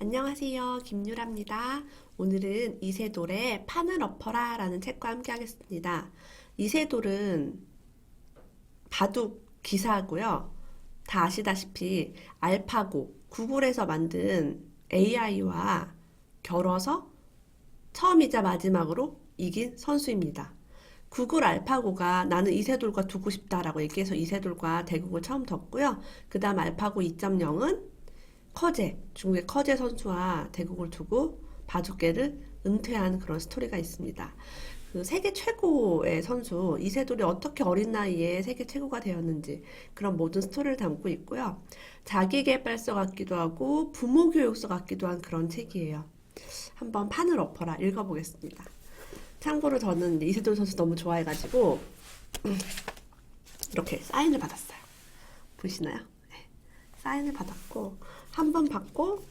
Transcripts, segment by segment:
안녕하세요. 김유라입니다. 오늘은 이세돌의 판을 엎어라 라는 책과 함께 하겠습니다. 이세돌은 바둑 기사고요. 다 아시다시피 알파고, 구글에서 만든 AI와 겨뤄서 처음이자 마지막으로 이긴 선수입니다. 구글 알파고가 나는 이세돌과 두고 싶다라고 얘기해서 이세돌과 대국을 처음 뒀고요. 그 다음 알파고 2.0은 커제, 중국의 커제 선수와 대국을 두고 바둑계를 은퇴한 그런 스토리가 있습니다. 그 세계 최고의 선수 이세돌이 어떻게 어린 나이에 세계 최고가 되었는지 그런 모든 스토리를 담고 있고요. 자기계발서 같기도 하고 부모 교육서 같기도 한 그런 책이에요. 한번 판을 엎어라 읽어보겠습니다. 참고로 저는 이세돌 선수 너무 좋아해가지고 이렇게 사인을 받았어요. 보시나요? 네. 사인을 받았고 한 번 받고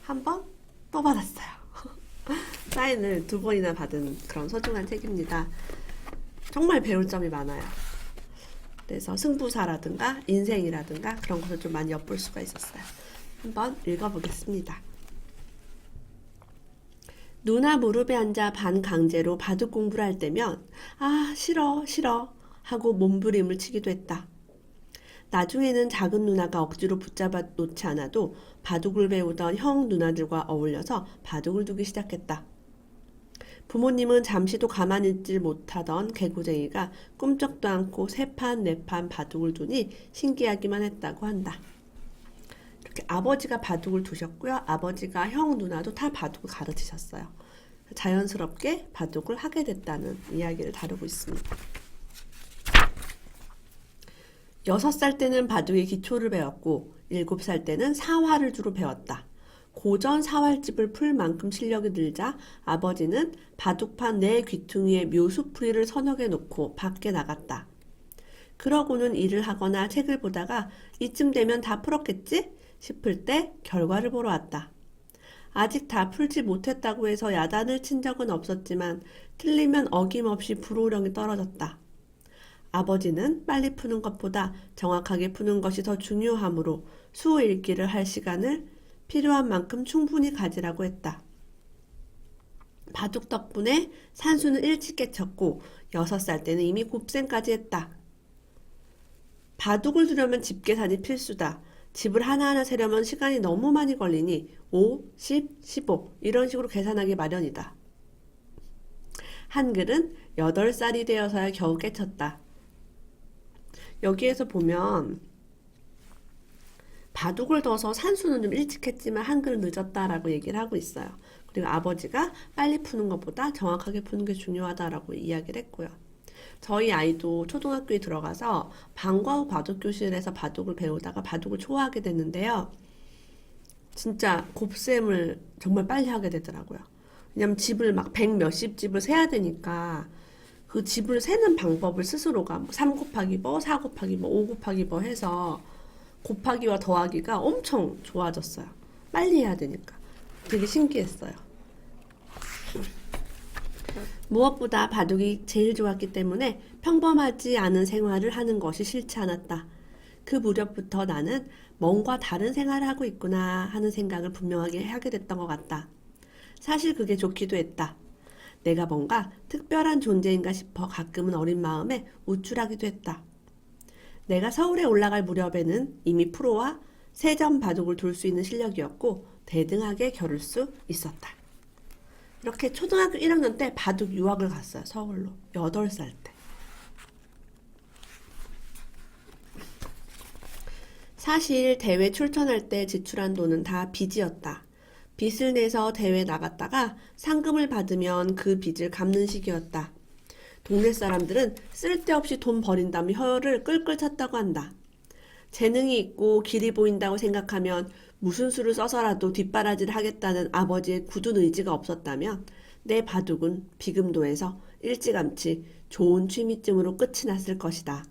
한 번 또 받았어요. 사인을 두 번이나 받은 그런 소중한 책입니다. 정말 배울 점이 많아요. 그래서 승부사라든가 인생이라든가 그런 것을 좀 많이 엿볼 수가 있었어요. 한번 읽어보겠습니다. 누나 무릎에 앉아 반강제로 바둑 공부를 할 때면 아 싫어 싫어 하고 몸부림을 치기도 했다. 나중에는 작은 누나가 억지로 붙잡아 놓지 않아도 바둑을 배우던 형 누나들과 어울려서 바둑을 두기 시작했다. 부모님은 잠시도 가만히 있질 못하던 개구쟁이가 꿈쩍도 않고 세 판, 네 판 바둑을 두니 신기하기만 했다고 한다. 이렇게 아버지가 바둑을 두셨고요. 아버지가 형 누나도 다 바둑을 가르치셨어요. 자연스럽게 바둑을 하게 됐다는 이야기를 다루고 있습니다. 6살 때는 바둑의 기초를 배웠고 7살 때는 사활을 주로 배웠다. 고전 사활집을 풀 만큼 실력이 늘자 아버지는 바둑판 내 귀퉁이에 묘수풀이를 서너 개 놓고 밖에 나갔다. 그러고는 일을 하거나 책을 보다가 이쯤 되면 다 풀었겠지? 싶을 때 결과를 보러 왔다. 아직 다 풀지 못했다고 해서 야단을 친 적은 없었지만 틀리면 어김없이 불호령이 떨어졌다. 아버지는 빨리 푸는 것보다 정확하게 푸는 것이 더 중요하므로 수 읽기를 할 시간을 필요한 만큼 충분히 가지라고 했다. 바둑 덕분에 산수는 일찍 깨쳤고 6살 때는 이미 곱셈까지 했다. 바둑을 두려면 집 계산이 필수다. 집을 하나하나 세려면 시간이 너무 많이 걸리니 5, 10, 15 이런 식으로 계산하기 마련이다. 한글은 8살이 되어서야 겨우 깨쳤다. 여기에서 보면 바둑을 둬서 산수는 좀 일찍 했지만 한글은 늦었다라고 얘기를 하고 있어요. 그리고 아버지가 빨리 푸는 것보다 정확하게 푸는 게 중요하다라고 이야기를 했고요. 저희 아이도 초등학교에 들어가서 방과 후 바둑 교실에서 바둑을 배우다가 바둑을 좋아하게 됐는데요. 진짜 곱셈을 정말 빨리 하게 되더라고요. 왜냐면 집을 막 100 몇십 집을 세야 되니까 그 집을 세는 방법을 스스로가 3 곱하기 뭐, 4 곱하기 뭐, 5 곱하기 뭐 해서 곱하기와 더하기가 엄청 좋아졌어요. 빨리 해야 되니까. 되게 신기했어요. 무엇보다 바둑이 제일 좋았기 때문에 평범하지 않은 생활을 하는 것이 싫지 않았다. 그 무렵부터 나는 뭔가 다른 생활을 하고 있구나 하는 생각을 분명하게 하게 됐던 것 같다. 사실 그게 좋기도 했다. 내가 뭔가 특별한 존재인가 싶어 가끔은 어린 마음에 우쭐하기도 했다. 내가 서울에 올라갈 무렵에는 이미 프로와 세점 바둑을 둘 수 있는 실력이었고 대등하게 겨룰 수 있었다. 이렇게 초등학교 1학년 때 바둑 유학을 갔어요. 서울로. 8살 때. 사실 대회 출전할 때 지출한 돈은 다 빚이었다. 빚을 내서 대회 나갔다가 상금을 받으면 그 빚을 갚는 식이었다. 동네 사람들은 쓸데없이 돈 버린다며 혀를 끌끌 찼다고 한다. 재능이 있고 길이 보인다고 생각하면 무슨 수를 써서라도 뒷바라지를 하겠다는 아버지의 굳은 의지가 없었다면 내 바둑은 비금도에서 일찌감치 좋은 취미쯤으로 끝이 났을 것이다.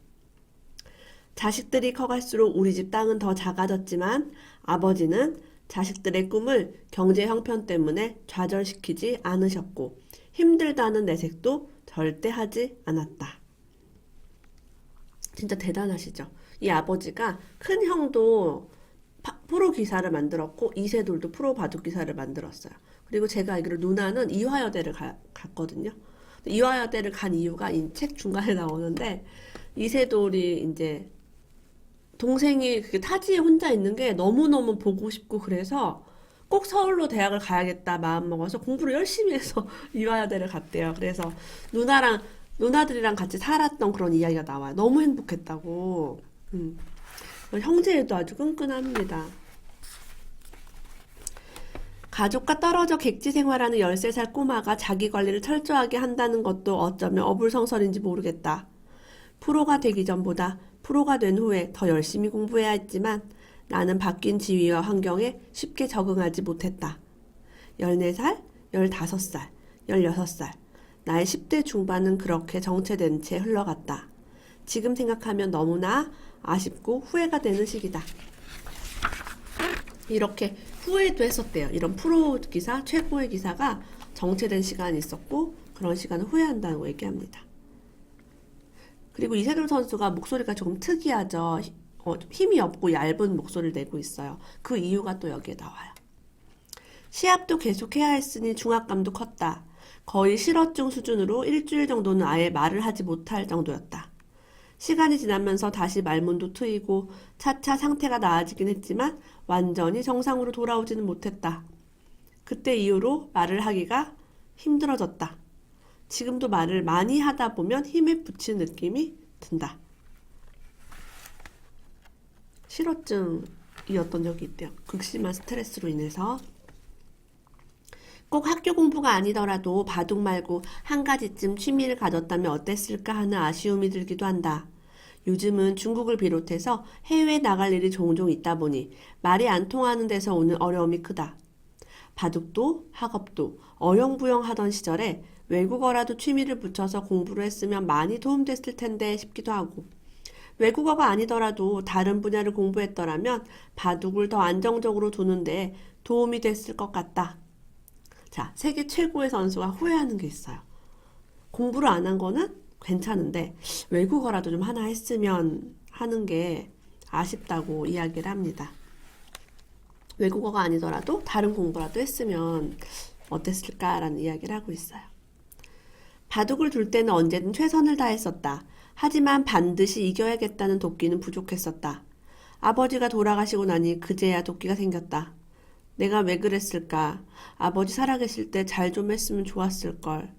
자식들이 커갈수록 우리 집 땅은 더 작아졌지만 아버지는 자식들의 꿈을 경제 형편 때문에 좌절시키지 않으셨고 힘들다는 내색도 절대 하지 않았다. 진짜 대단하시죠? 이 아버지가 큰 형도 프로 기사를 만들었고 이세돌도 프로 바둑 기사를 만들었어요. 그리고 제가 알기로 누나는 이화여대를 갔거든요. 이화여대를 간 이유가 이 책 중간에 나오는데 이세돌이 이제 동생이 그 타지에 혼자 있는 게 너무너무 보고 싶고 그래서 꼭 서울로 대학을 가야겠다 마음 먹어서 공부를 열심히 해서 이화여대를 갔대요. 그래서 누나들이랑 같이 살았던 그런 이야기가 나와요. 너무 행복했다고. 형제애도 아주 끈끈합니다. 가족과 떨어져 객지 생활하는 13살 꼬마가 자기 관리를 철저하게 한다는 것도 어쩌면 어불성설인지 모르겠다. 프로가 되기 전보다 프로가 된 후에 더 열심히 공부해야 했지만 나는 바뀐 지위와 환경에 쉽게 적응하지 못했다. 14살, 15살, 16살. 나의 10대 중반은 그렇게 정체된 채 흘러갔다. 지금 생각하면 너무나 아쉽고 후회가 되는 시기다. 이렇게 후회도 했었대요. 이런 프로 기사, 최고의 기사가 정체된 시간이 있었고 그런 시간을 후회한다고 얘기합니다. 그리고 이세돌 선수가 목소리가 조금 특이하죠. 힘이 없고 얇은 목소리를 내고 있어요. 그 이유가 또 여기에 나와요. 시합도 계속 해야 했으니 중압감도 컸다. 거의 실어증 수준으로 일주일 정도는 아예 말을 하지 못할 정도였다. 시간이 지나면서 다시 말문도 트이고 차차 상태가 나아지긴 했지만 완전히 정상으로 돌아오지는 못했다. 그때 이후로 말을 하기가 힘들어졌다. 지금도 말을 많이 하다 보면 힘에 부치는 느낌이 든다. 실어증이었던 적이 있대요. 극심한 스트레스로 인해서. 꼭 학교 공부가 아니더라도 바둑 말고 한 가지쯤 취미를 가졌다면 어땠을까 하는 아쉬움이 들기도 한다. 요즘은 중국을 비롯해서 해외에 나갈 일이 종종 있다 보니 말이 안 통하는 데서 오는 어려움이 크다. 바둑도 학업도 어영부영 하던 시절에 외국어라도 취미를 붙여서 공부를 했으면 많이 도움됐을 텐데 싶기도 하고, 외국어가 아니더라도 다른 분야를 공부했더라면 바둑을 더 안정적으로 두는데 도움이 됐을 것 같다. 자, 세계 최고의 선수가 후회하는 게 있어요. 공부를 안 한 거는 괜찮은데 외국어라도 좀 하나 했으면 하는 게 아쉽다고 이야기를 합니다. 외국어가 아니더라도 다른 공부라도 했으면 어땠을까라는 이야기를 하고 있어요. 바둑을 둘 때는 언제든 최선을 다했었다. 하지만 반드시 이겨야겠다는 도끼는 부족했었다. 아버지가 돌아가시고 나니 그제야 도끼가 생겼다. 내가 왜 그랬을까? 아버지 살아계실 때 잘 좀 했으면 좋았을걸.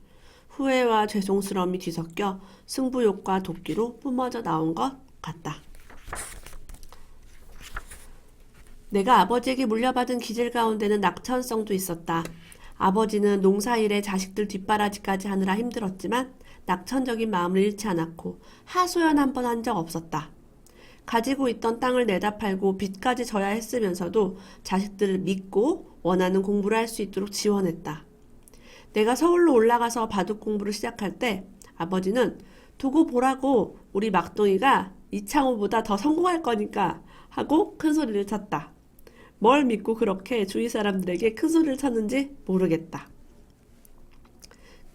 후회와 죄송스러움이 뒤섞여 승부욕과 도끼로 뿜어져 나온 것 같다. 내가 아버지에게 물려받은 기질 가운데는 낙천성도 있었다. 아버지는 농사일에 자식들 뒷바라지까지 하느라 힘들었지만 낙천적인 마음을 잃지 않았고 하소연 한 번 한 적 없었다. 가지고 있던 땅을 내다 팔고 빚까지 져야 했으면서도 자식들을 믿고 원하는 공부를 할 수 있도록 지원했다. 내가 서울로 올라가서 바둑 공부를 시작할 때 아버지는 두고 보라고 우리 막둥이가 이창호보다 더 성공할 거니까 하고 큰 소리를 쳤다. 뭘 믿고 그렇게 주위 사람들에게 큰 소리를 쳤는지 모르겠다.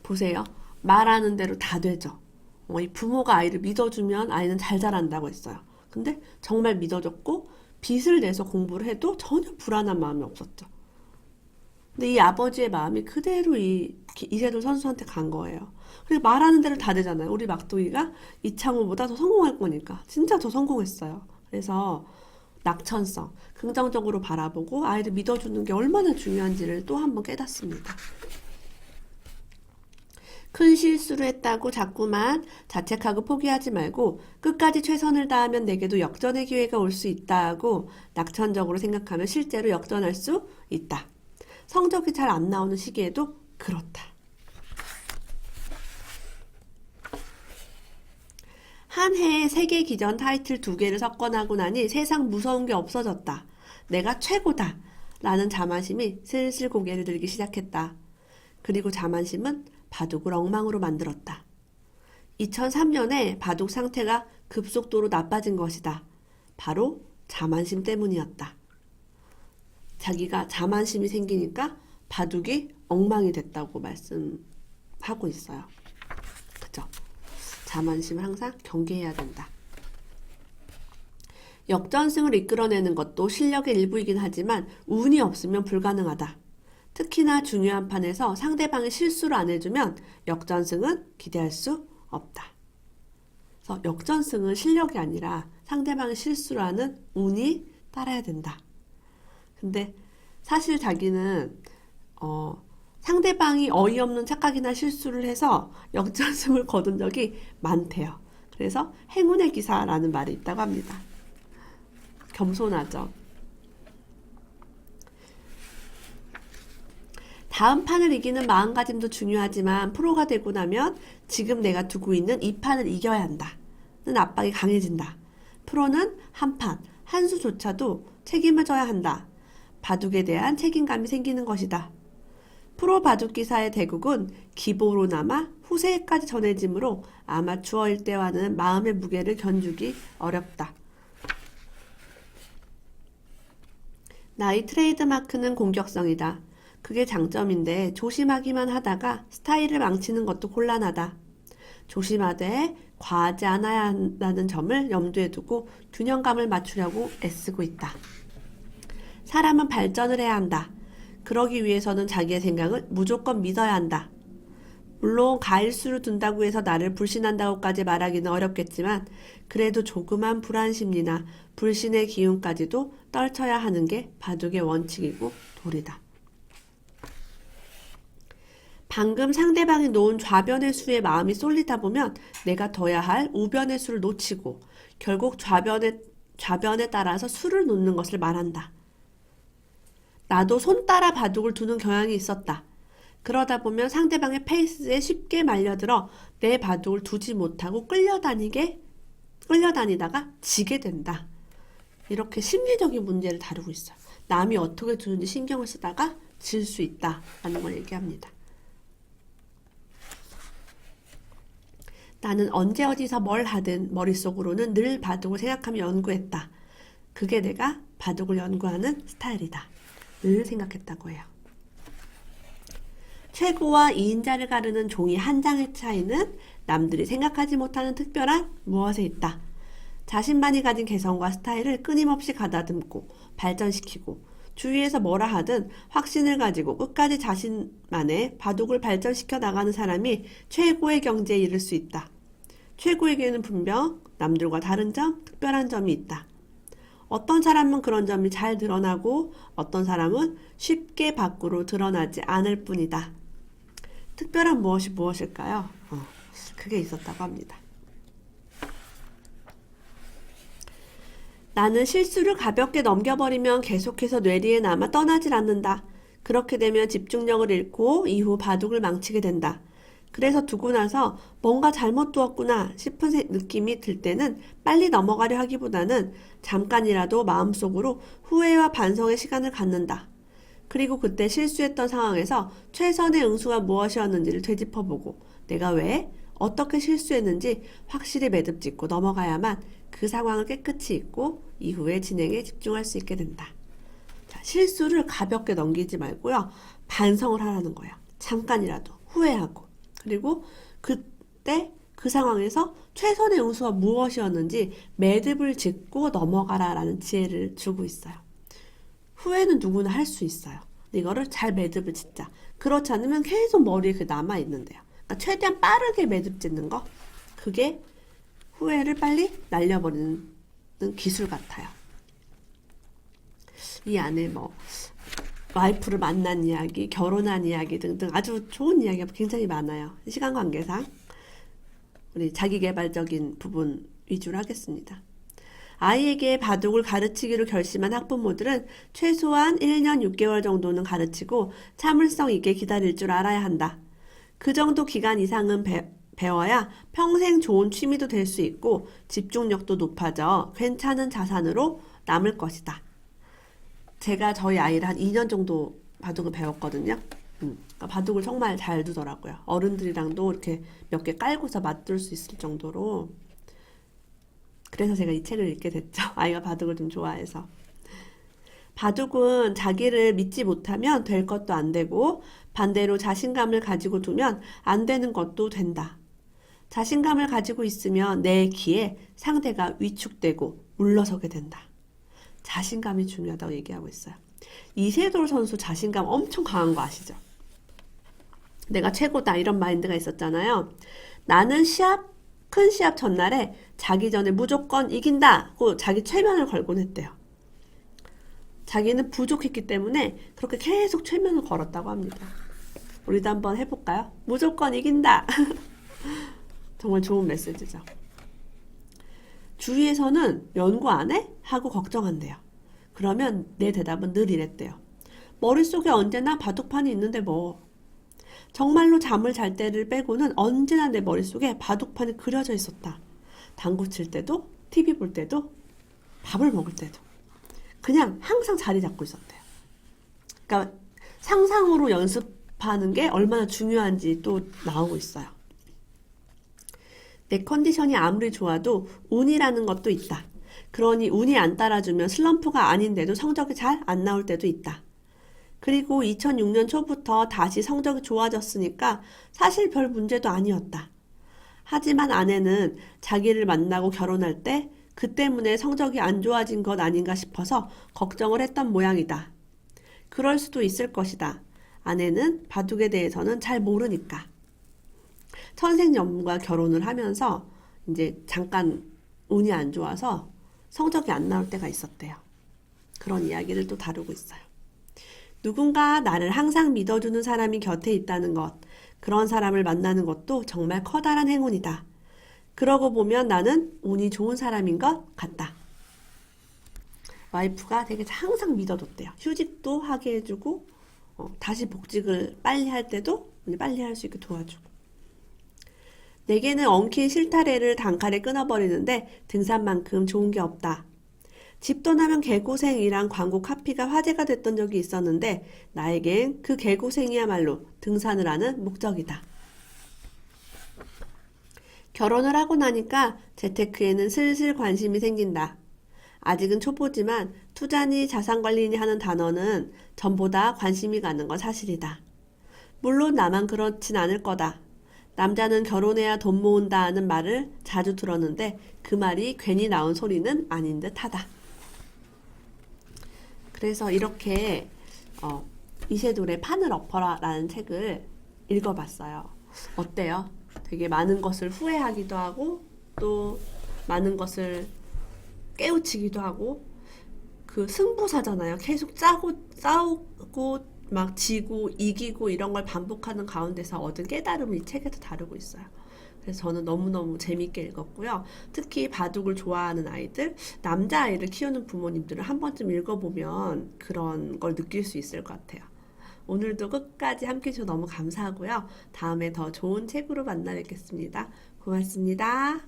보세요. 말하는 대로 다 되죠. 이 부모가 아이를 믿어주면 아이는 잘 자란다고 했어요. 근데 정말 믿어줬고 빚을 내서 공부를 해도 전혀 불안한 마음이 없었죠. 근데 이 아버지의 마음이 그대로 이세돌 선수한테 간 거예요. 그리고 말하는 대로 다 되잖아요. 우리 막둥이가 이창호보다 더 성공할 거니까. 진짜 더 성공했어요. 그래서 낙천성, 긍정적으로 바라보고 아이를 믿어주는 게 얼마나 중요한지를 또 한 번 깨닫습니다. 큰 실수를 했다고 자꾸만 자책하고 포기하지 말고 끝까지 최선을 다하면 내게도 역전의 기회가 올 수 있다고 낙천적으로 생각하면 실제로 역전할 수 있다. 성적이 잘 안 나오는 시기에도 그렇다. 한 해에 세계 기전 타이틀 2개를 석권하고 나니 세상 무서운 게 없어졌다. 내가 최고다. 라는 자만심이 슬슬 고개를 들기 시작했다. 그리고 자만심은 바둑을 엉망으로 만들었다. 2003년에 바둑 상태가 급속도로 나빠진 것이다. 바로 자만심 때문이었다. 자기가 자만심이 생기니까 바둑이 엉망이 됐다고 말씀하고 있어요. 그죠? 자만심을 항상 경계해야 된다. 역전승을 이끌어내는 것도 실력의 일부이긴 하지만 운이 없으면 불가능하다. 특히나 중요한 판에서 상대방이 실수를 안 해주면 역전승은 기대할 수 없다. 그래서 역전승은 실력이 아니라 상대방이 실수를 하는 운이 따라야 된다. 근데 사실 자기는 상대방이 어이없는 착각이나 실수를 해서 역전승을 거둔 적이 많대요. 그래서 행운의 기사라는 말이 있다고 합니다. 겸손하죠. 다음 판을 이기는 마음가짐도 중요하지만 프로가 되고 나면 지금 내가 두고 있는 이 판을 이겨야 한다는 압박이 강해진다. 프로는 한 판, 한 수조차도 책임을 져야 한다. 바둑에 대한 책임감이 생기는 것이다. 프로 바둑 기사의 대국은 기보로 남아 후세에까지 전해지므로 아마추어일 때와는 마음의 무게를 견주기 어렵다. 나의 트레이드 마크는 공격성이다. 그게 장점인데 조심하기만 하다가 스타일을 망치는 것도 곤란하다. 조심하되 과하지 않아야 한다는 점을 염두에 두고 균형감을 맞추려고 애쓰고 있다. 사람은 발전을 해야 한다. 그러기 위해서는 자기의 생각을 무조건 믿어야 한다. 물론 가일수를 둔다고 해서 나를 불신한다고까지 말하기는 어렵겠지만 그래도 조그만 불안 심리나 불신의 기운까지도 떨쳐야 하는 게 바둑의 원칙이고 도리다. 방금 상대방이 놓은 좌변의 수에 마음이 쏠리다 보면 내가 둬야 할 우변의 수를 놓치고 결국 좌변에 따라서 수를 놓는 것을 말한다. 나도 손 따라 바둑을 두는 경향이 있었다. 그러다 보면 상대방의 페이스에 쉽게 말려들어 내 바둑을 두지 못하고 끌려다니다가 지게 된다. 이렇게 심리적인 문제를 다루고 있어요. 남이 어떻게 두는지 신경을 쓰다가 질 수 있다라는 걸 얘기합니다. 나는 언제 어디서 뭘 하든 머릿속으로는 늘 바둑을 생각하며 연구했다. 그게 내가 바둑을 연구하는 스타일이다. 늘 생각했다고 해요. 최고와 2인자를 가르는 종이 한 장의 차이는 남들이 생각하지 못하는 특별한 무엇에 있다. 자신만이 가진 개성과 스타일을 끊임없이 가다듬고 발전시키고 주위에서 뭐라 하든 확신을 가지고 끝까지 자신만의 바둑을 발전시켜 나가는 사람이 최고의 경지에 이를 수 있다. 최고에게는 분명 남들과 다른 점, 특별한 점이 있다. 어떤 사람은 그런 점이 잘 드러나고 어떤 사람은 쉽게 밖으로 드러나지 않을 뿐이다. 특별한 무엇이 무엇일까요? 그게 있었다고 합니다. 나는 실수를 가볍게 넘겨버리면 계속해서 뇌리에 남아 떠나질 않는다. 그렇게 되면 집중력을 잃고 이후 바둑을 망치게 된다. 그래서 두고 나서 뭔가 잘못 두었구나 싶은 느낌이 들 때는 빨리 넘어가려 하기보다는 잠깐이라도 마음속으로 후회와 반성의 시간을 갖는다. 그리고 그때 실수했던 상황에서 최선의 응수가 무엇이었는지를 되짚어보고 내가 왜 어떻게 실수했는지 확실히 매듭짓고 넘어가야만 그 상황을 깨끗이 잊고 이후의 진행에 집중할 수 있게 된다. 자, 실수를 가볍게 넘기지 말고요. 반성을 하라는 거예요. 잠깐이라도 후회하고 그리고 그때 그 상황에서 최선의 응수가 무엇이었는지 매듭을 짓고 넘어가라라는 지혜를 주고 있어요. 후회는 누구나 할 수 있어요. 이거를 잘 매듭을 짓자. 그렇지 않으면 계속 머리에 남아있는데요. 그러니까 최대한 빠르게 매듭 짓는 거 그게 후회를 빨리 날려버리는 기술 같아요. 이 안에 와이프를 만난 이야기, 결혼한 이야기 등등 아주 좋은 이야기가 굉장히 많아요. 시간 관계상 우리 자기계발적인 부분 위주로 하겠습니다. 아이에게 바둑을 가르치기로 결심한 학부모들은 최소한 1년 6개월 정도는 가르치고 참을성 있게 기다릴 줄 알아야 한다. 그 정도 기간 이상은 배워야 평생 좋은 취미도 될 수 있고 집중력도 높아져 괜찮은 자산으로 남을 것이다. 제가 저희 아이를 한 2년 정도 바둑을 배웠거든요. 그러니까 바둑을 정말 잘 두더라고요. 어른들이랑도 이렇게 몇 개 깔고서 맞들 수 있을 정도로. 그래서 제가 이 책을 읽게 됐죠. 아이가 바둑을 좀 좋아해서. 바둑은 자기를 믿지 못하면 될 것도 안 되고 반대로 자신감을 가지고 두면 안 되는 것도 된다. 자신감을 가지고 있으면 내 기에 상대가 위축되고 물러서게 된다. 자신감이 중요하다고 얘기하고 있어요. 이세돌 선수 자신감 엄청 강한 거 아시죠? 내가 최고다 이런 마인드가 있었잖아요. 나는 큰 시합 전날에 자기 전에 무조건 이긴다고 자기 최면을 걸곤 했대요. 자기는 부족했기 때문에 그렇게 계속 최면을 걸었다고 합니다. 우리도 한번 해볼까요? 무조건 이긴다. 정말 좋은 메시지죠. 주위에서는 연구 안 해? 하고 걱정한대요. 그러면 내 대답은 늘 이랬대요. 머릿속에 언제나 바둑판이 있는데 뭐. 정말로 잠을 잘 때를 빼고는 언제나 내 머릿속에 바둑판이 그려져 있었다. 당구 칠 때도, TV 볼 때도, 밥을 먹을 때도. 그냥 항상 자리 잡고 있었대요. 그러니까 상상으로 연습하는 게 얼마나 중요한지 또 나오고 있어요. 내 컨디션이 아무리 좋아도 운이라는 것도 있다. 그러니 운이 안 따라주면 슬럼프가 아닌데도 성적이 잘 안 나올 때도 있다. 그리고 2006년 초부터 다시 성적이 좋아졌으니까 사실 별 문제도 아니었다. 하지만 아내는 자기를 만나고 결혼할 때 그 때문에 성적이 안 좋아진 것 아닌가 싶어서 걱정을 했던 모양이다. 그럴 수도 있을 것이다. 아내는 바둑에 대해서는 잘 모르니까. 천생연분과 결혼을 하면서 이제 잠깐 운이 안 좋아서 성적이 안 나올 때가 있었대요. 그런 이야기를 또 다루고 있어요. 누군가 나를 항상 믿어주는 사람이 곁에 있다는 것, 그런 사람을 만나는 것도 정말 커다란 행운이다. 그러고 보면 나는 운이 좋은 사람인 것 같다. 와이프가 되게 항상 믿어줬대요. 휴직도 하게 해주고 다시 복직을 빨리 할 때도 빨리 할 수 있게 도와주고. 내게는 엉킨 실타래를 단칼에 끊어버리는데 등산만큼 좋은 게 없다. 집 떠나면 개고생이란 광고 카피가 화제가 됐던 적이 있었는데 나에겐 그 개고생이야말로 등산을 하는 목적이다. 결혼을 하고 나니까 재테크에는 슬슬 관심이 생긴다. 아직은 초보지만 투자니 자산관리니 하는 단어는 전보다 관심이 가는 건 사실이다. 물론 나만 그렇진 않을 거다. 남자는 결혼해야 돈 모은다 하는 말을 자주 들었는데 그 말이 괜히 나온 소리는 아닌 듯하다. 그래서 이렇게 이세돌의 판을 엎어라 라는 책을 읽어봤어요. 어때요? 되게 많은 것을 후회하기도 하고 또 많은 것을 깨우치기도 하고 그 승부사잖아요. 계속 싸우고 막 지고 이기고 이런 걸 반복하는 가운데서 얻은 깨달음을 이 책에서 다루고 있어요. 그래서 저는 너무너무 재밌게 읽었고요. 특히 바둑을 좋아하는 아이들, 남자아이를 키우는 부모님들은 한 번쯤 읽어보면 그런 걸 느낄 수 있을 것 같아요. 오늘도 끝까지 함께 해주셔서 너무 감사하고요. 다음에 더 좋은 책으로 만나 뵙겠습니다. 고맙습니다.